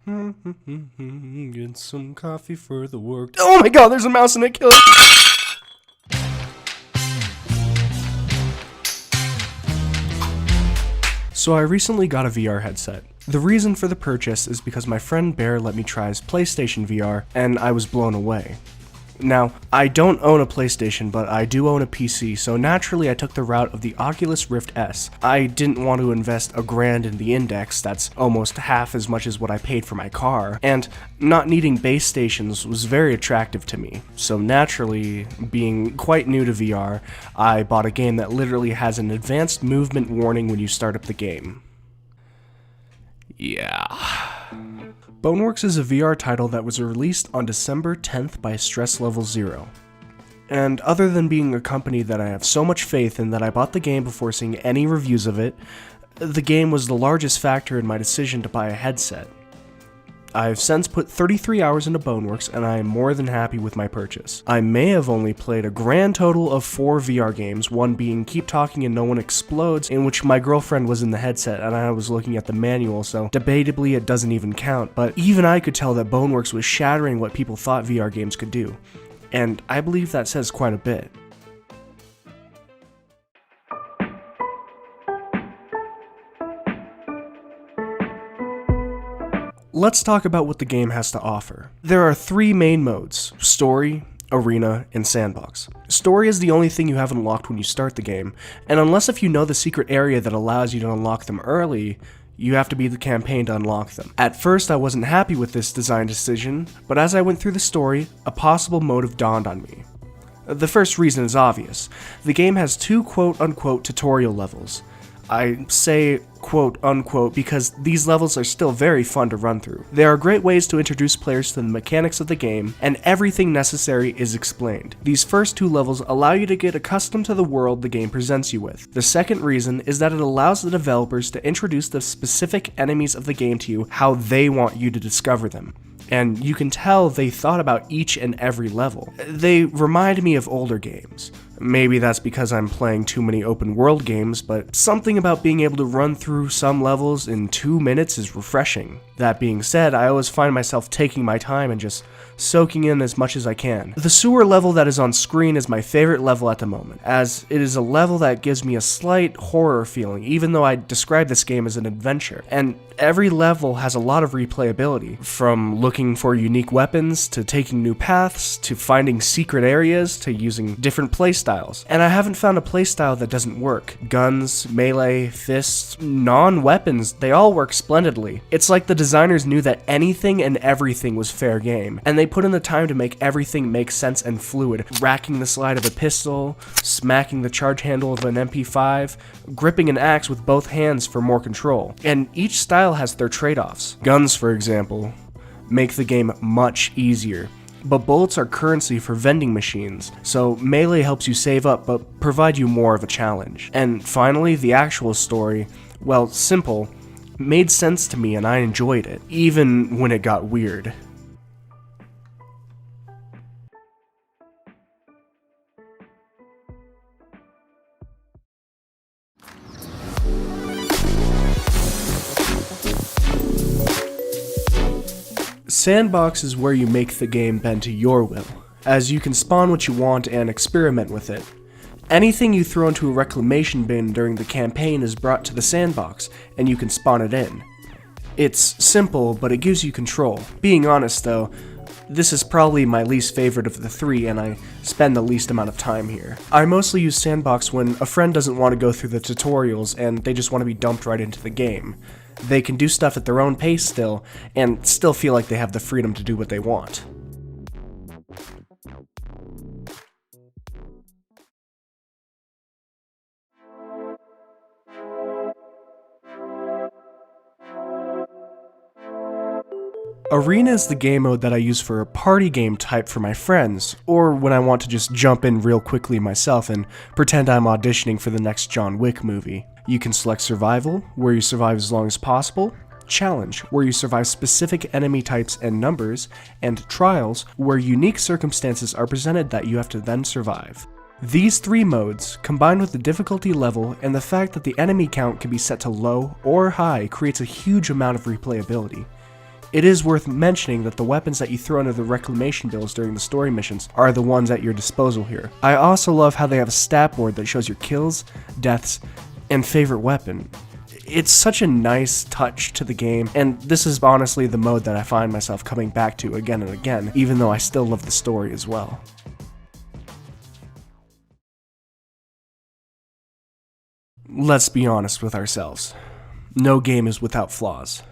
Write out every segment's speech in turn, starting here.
Get some coffee for the work. Oh my god, there's a mouse in it, kill it! So I recently got a VR headset. The reason for the purchase is because my friend Bear let me try his PlayStation VR, and I was blown away. Now, I don't own a PlayStation, but I do own a PC, so naturally I took the route of the Occulus Rift S. I didn't want to invest $1,000 in the Index, that's almost half as much as what I paid for my car, and not needing base stations was very attractive to me. So naturally, being quite new to VR, I bought a game that literally has an advanced movement warning when you start up the game. Yeah. Boneworks is a VR title that was released on December 10th by Stress Level 0. And other than being a company that I have so much faith in that I bought the game before seeing any reviews of it, the game was the largest factor in my decision to buy a headset. I've since put 33 hours into Boneworks and I am more than happy with my purchase. I may have only played a grand total of 4 VR games, one being Keep Talking and No One Explodes, in which my girlfriend was in the headset and I was looking at the manual, so debatably it doesn't even count, but even I could tell that Boneworks was shattering what people thought VR games could do. And I believe that says quite a bit. Let's talk about what the game has to offer. There are 3 main modes: Story, Arena, and Sandbox. Story is the only thing you have unlocked when you start the game, and unless if you know the secret area that allows you to unlock them early, you have to beat the campaign to unlock them. At first I wasn't happy with this design decision, but as I went through the story, a possible motive dawned on me. The first reason is obvious. The game has 2 quote-unquote tutorial levels. I say quote-unquote because these levels are still very fun to run through. They are great ways to introduce players to the mechanics of the game, and everything necessary is explained. These first 2 levels allow you to get accustomed to the world the game presents you with. The second reason is that it allows the developers to introduce the specific enemies of the game to you how they want you to discover them. And you can tell they thought about each and every level. They remind me of older games. Maybe that's because I'm playing too many open world games, but something about being able to run through some levels in 2 minutes is refreshing. That being said, I always find myself taking my time and just soaking in as much as I can. The sewer level that is on screen is my favorite level at the moment, as it is a level that gives me a slight horror feeling, even though I describe this game as an adventure. And every level has a lot of replayability, from looking for unique weapons, to taking new paths, to finding secret areas, to using different playstyles. And I haven't found a playstyle that doesn't work. Guns, melee, fists, non-weapons, they all work splendidly. It's like the designers knew that anything and everything was fair game, and they put in the time to make everything make sense and fluid, racking the slide of a pistol, smacking the charge handle of an MP5, gripping an axe with both hands for more control. And each style has their trade-offs. Guns, for example, make the game much easier, but bullets are currency for vending machines, so melee helps you save up but provide you more of a challenge. And finally, the actual story, well, simple, made sense to me and I enjoyed it, even when it got weird. Sandbox is where you make the game bend to your will, as you can spawn what you want and experiment with it. Anything you throw into a reclamation bin during the campaign is brought to the sandbox, and you can spawn it in. It's simple, but it gives you control. Being honest though, this is probably my least favorite of the 3 and I spend the least amount of time here. I mostly use Sandbox when a friend doesn't want to go through the tutorials and they just want to be dumped right into the game. They can do stuff at their own pace still, and still feel like they have the freedom to do what they want. Arena is the game mode that I use for a party game type for my friends, or when I want to just jump in real quickly myself and pretend I'm auditioning for the next John Wick movie. You can select Survival, where you survive as long as possible, Challenge, where you survive specific enemy types and numbers, and Trials, where unique circumstances are presented that you have to then survive. These 3 modes, combined with the difficulty level and the fact that the enemy count can be set to low or high, creates a huge amount of replayability. It is worth mentioning that the weapons that you throw into the reclamation bills during the story missions are the ones at your disposal here. I also love how they have a stat board that shows your kills, deaths, and favorite weapon. It's such a nice touch to the game, and this is honestly the mode that I find myself coming back to again and again, even though I still love the story as well. Let's be honest with ourselves. No game is without flaws.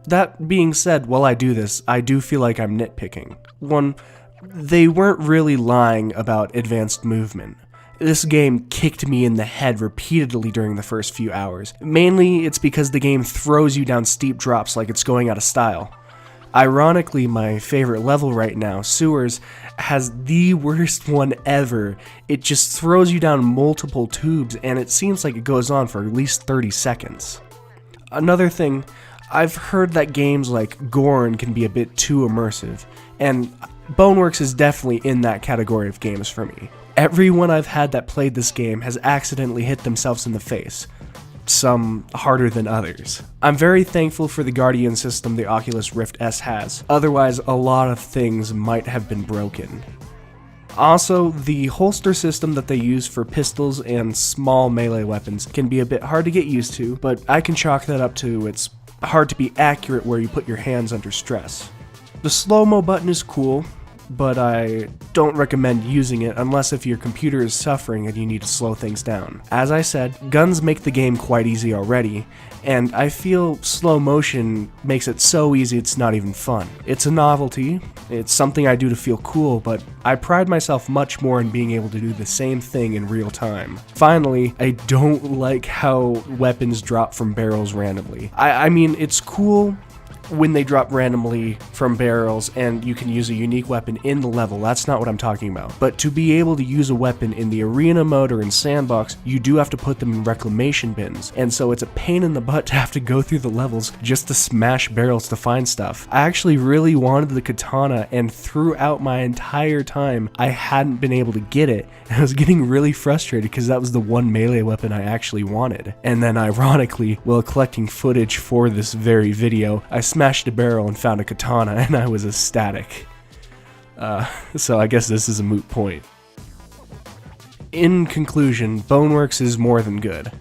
That being said, while I do this, I do feel like I'm nitpicking. One, they weren't really lying about advanced movement. This game kicked me in the head repeatedly during the first few hours. Mainly, it's because the game throws you down steep drops like it's going out of style. Ironically, my favorite level right now, Sewers, has the worst one ever. It just throws you down multiple tubes, and it seems like it goes on for at least 30 seconds. Another thing, I've heard that games like Gorn can be a bit too immersive, and Boneworks is definitely in that category of games for me. Everyone I've had that played this game has accidentally hit themselves in the face, some harder than others. I'm very thankful for the Guardian system the Oculus Rift S has, otherwise a lot of things might have been broken. Also, the holster system that they use for pistols and small melee weapons can be a bit hard to get used to, but I can chalk that up to it's hard to be accurate where you put your hands under stress. The slow-mo button is cool, but I don't recommend using it unless if your computer is suffering and you need to slow things down. As I said, guns make the game quite easy already, and I feel slow motion makes it so easy it's not even fun. It's a novelty, it's something I do to feel cool, but I pride myself much more in being able to do the same thing in real time. Finally, I don't like how weapons drop from barrels randomly. I mean, it's cool when they drop randomly from barrels and you can use a unique weapon in the level, that's not what I'm talking about. But to be able to use a weapon in the arena mode or in Sandbox, you do have to put them in reclamation bins, and so it's a pain in the butt to have to go through the levels just to smash barrels to find stuff. I actually really wanted the katana, and throughout my entire time, I hadn't been able to get it. I was getting really frustrated because that was the one melee weapon I actually wanted. And then ironically, while collecting footage for this very video, I smashed a barrel and found a katana, and I was ecstatic. So I guess this is a moot point. In conclusion, Boneworks is more than good.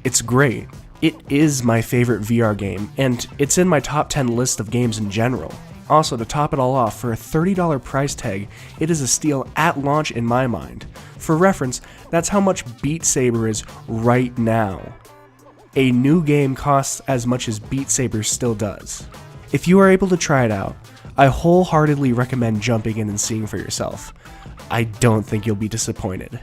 It's great. It is my favorite VR game, and it's in my top 10 list of games in general. Also, to top it all off, for a $30 price tag, it is a steal at launch in my mind. For reference, that's how much Beat Saber is right now. A new game costs as much as Beat Saber still does. If you are able to try it out, I wholeheartedly recommend jumping in and seeing for yourself. I don't think you'll be disappointed.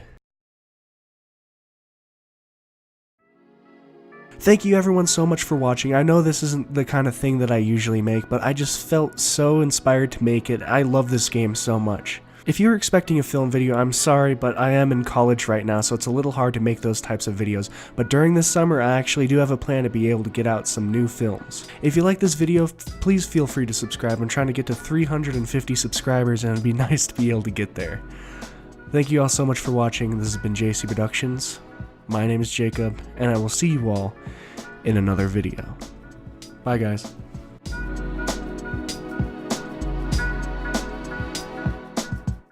Thank you everyone so much for watching. I know this isn't the kind of thing that I usually make, but I just felt so inspired to make it. I love this game so much. If you were expecting a film video, I'm sorry, but I am in college right now, so it's a little hard to make those types of videos. But during this summer, I actually do have a plan to be able to get out some new films. If you like this video, please feel free to subscribe. I'm trying to get to 350 subscribers, and it'd be nice to be able to get there. Thank you all so much for watching. This has been JC Productions. My name is Jacob, and I will see you all in another video. Bye, guys.